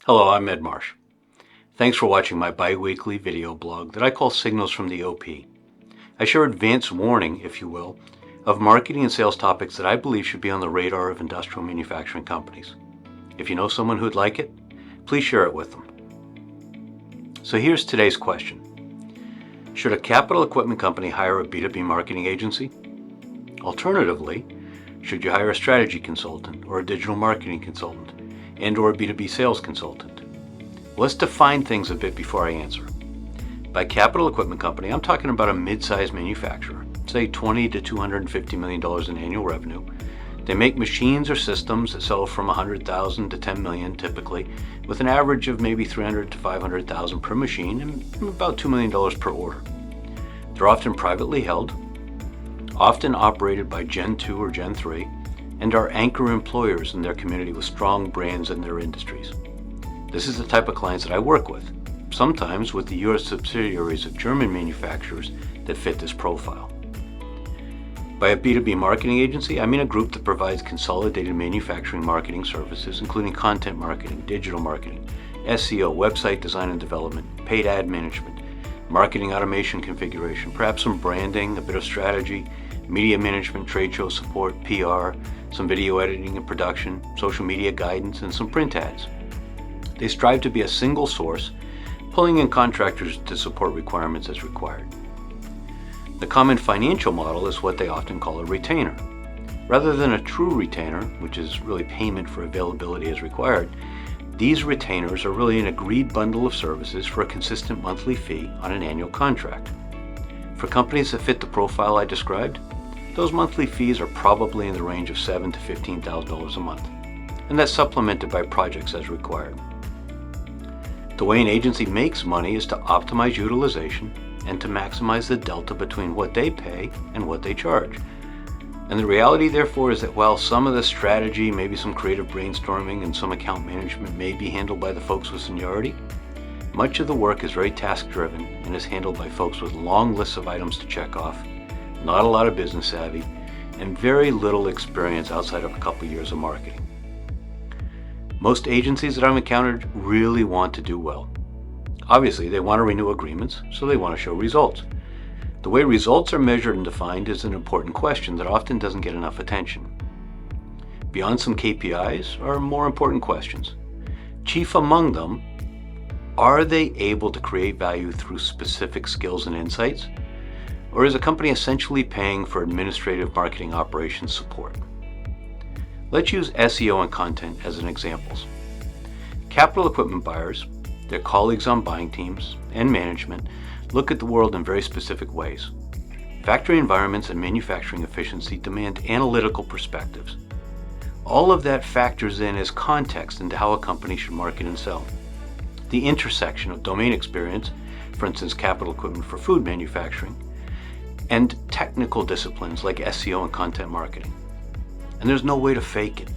Hello, I'm Ed Marsh. Thanks for watching my bi-weekly video blog that I call Signals from the OP. I share advanced warning, if you will, of marketing and sales topics that I believe should be on the radar of industrial manufacturing companies. If you know someone who'd like it, please share it with them. So here's today's question. Should a capital equipment company hire a B2B marketing agency? Alternatively, should you hire a strategy consultant or a digital marketing consultant and/or a B2B sales consultant? Let's define things a bit before I answer. By capital equipment company, I'm talking about a mid-sized manufacturer, say $20 to $250 million in annual revenue. They make machines or systems that sell from $100,000 to $10 million typically, with an average of maybe $300,000 to $500,000 per machine and about $2 million per order. They're often privately held, often operated by Gen 2 or Gen 3, and are anchor employers in their community with strong brands in their industries. This is the type of clients that I work with, sometimes with the US subsidiaries of German manufacturers that fit this profile. By a B2B marketing agency, I mean a group that provides consolidated manufacturing marketing services, including content marketing, digital marketing, SEO, website design and development, paid ad management, marketing automation configuration, perhaps some branding, a bit of strategy, media management, trade show support, PR, some video editing and production, social media guidance, and some print ads. They strive to be a single source, pulling in contractors to support requirements as required. The common financial model is what they often call a retainer. Rather than a true retainer, which is really payment for availability as required, these retainers are really an agreed bundle of services for a consistent monthly fee on an annual contract. For companies that fit the profile I described, those monthly fees are probably in the range of $7,000 to $15,000 a month, and that's supplemented by projects as required. The way an agency makes money is to optimize utilization and to maximize the delta between what they pay and what they charge. And the reality, therefore, is that while some of the strategy, maybe some creative brainstorming, and some account management may be handled by the folks with seniority, much of the work is very task-driven and is handled by folks with long lists of items to check off, not a lot of business savvy, and very little experience outside of a couple years of marketing. Most agencies that I've encountered really want to do well. Obviously, they want to renew agreements, so they want to show results. The way results are measured and defined is an important question that often doesn't get enough attention. Beyond some KPIs are more important questions. Chief among them, are they able to create value through specific skills and insights? Or is a company essentially paying for administrative marketing operations support? Let's use SEO and content as an examples. Capital equipment buyers, their colleagues on buying teams, and management look at the world in very specific ways. Factory environments and manufacturing efficiency demand analytical perspectives. All of that factors in as context into how a company should market and sell. The intersection of domain experience, for instance, capital equipment for food manufacturing, and technical disciplines like SEO and content marketing. And there's no way to fake it.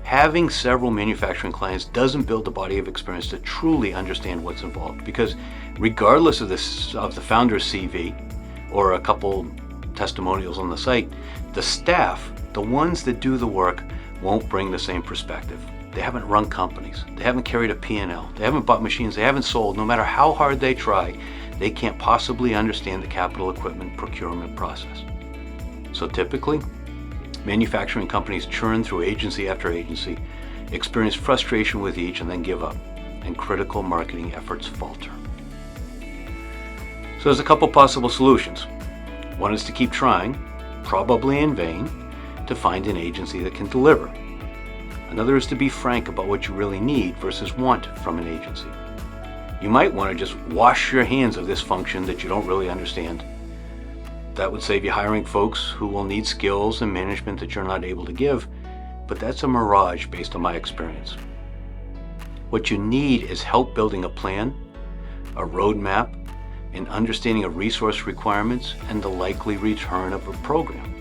Having several manufacturing clients doesn't build a body of experience to truly understand what's involved, because regardless of the founder's CV or a couple testimonials on the site, the staff, the ones that do the work, won't bring the same perspective. They haven't run companies. They haven't carried a P&L. They haven't bought machines. They haven't sold. No matter how hard they try, they can't possibly understand the capital equipment procurement process. So typically, manufacturing companies churn through agency after agency, experience frustration with each, and then give up, and critical marketing efforts falter. So there's a couple possible solutions. One is to keep trying, probably in vain, to find an agency that can deliver. Another is to be frank about what you really need versus want from an agency. You might want to just wash your hands of this function that you don't really understand. That would save you hiring folks who will need skills and management that you're not able to give, but that's a mirage based on my experience. What you need is help building a plan, a roadmap, an understanding of resource requirements, and the likely return of a program.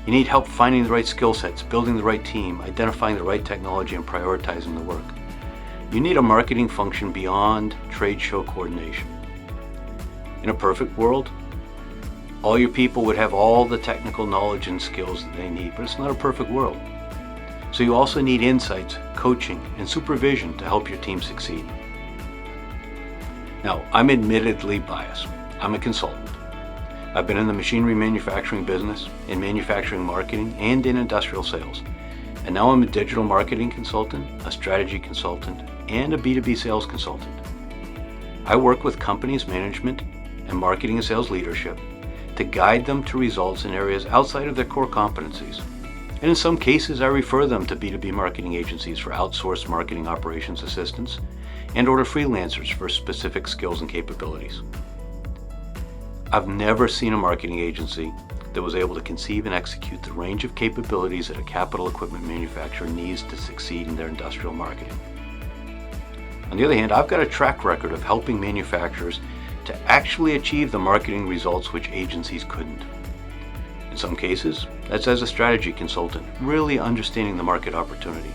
You need help finding the right skill sets, building the right team, identifying the right technology, and prioritizing the work. You need a marketing function beyond trade show coordination. In a perfect world, all your people would have all the technical knowledge and skills that they need, but it's not a perfect world. So you also need insights, coaching, and supervision to help your team succeed. Now, I'm admittedly biased. I'm a consultant. I've been in the machinery manufacturing business, in manufacturing marketing, and in industrial sales. And now I'm a digital marketing consultant, a strategy consultant, and a B2B sales consultant. I work with companies' management and marketing and sales leadership to guide them to results in areas outside of their core competencies. And in some cases, I refer them to B2B marketing agencies for outsourced marketing operations assistance and order freelancers for specific skills and capabilities. I've never seen a marketing agency that was able to conceive and execute the range of capabilities that a capital equipment manufacturer needs to succeed in their industrial marketing. On the other hand, I've got a track record of helping manufacturers to actually achieve the marketing results which agencies couldn't. In some cases, that's as a strategy consultant, really understanding the market opportunity.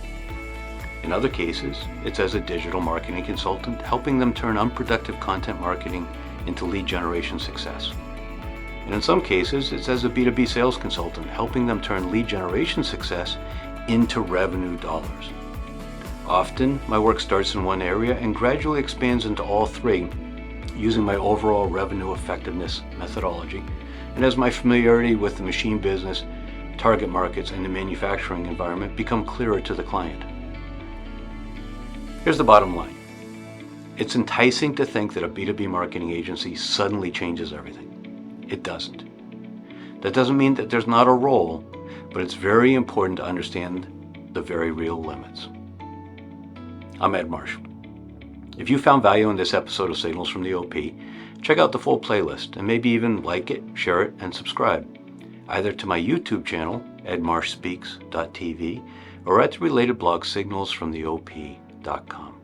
In other cases, it's as a digital marketing consultant, helping them turn unproductive content marketing into lead generation success. And in some cases, it's as a B2B sales consultant, helping them turn lead generation success into revenue dollars. Often, my work starts in one area and gradually expands into all three, using my overall revenue effectiveness methodology, and as my familiarity with the machine business, target markets, and the manufacturing environment become clearer to the client. Here's the bottom line. It's enticing to think that a B2B marketing agency suddenly changes everything. It doesn't. That doesn't mean that there's not a role, but it's very important to understand the very real limits. I'm Ed Marsh. If you found value in this episode of Signals from the OP, check out the full playlist and maybe even like it, share it, and subscribe, either to my YouTube channel, edmarshspeaks.tv, or at the related blog signalsfromtheop.com.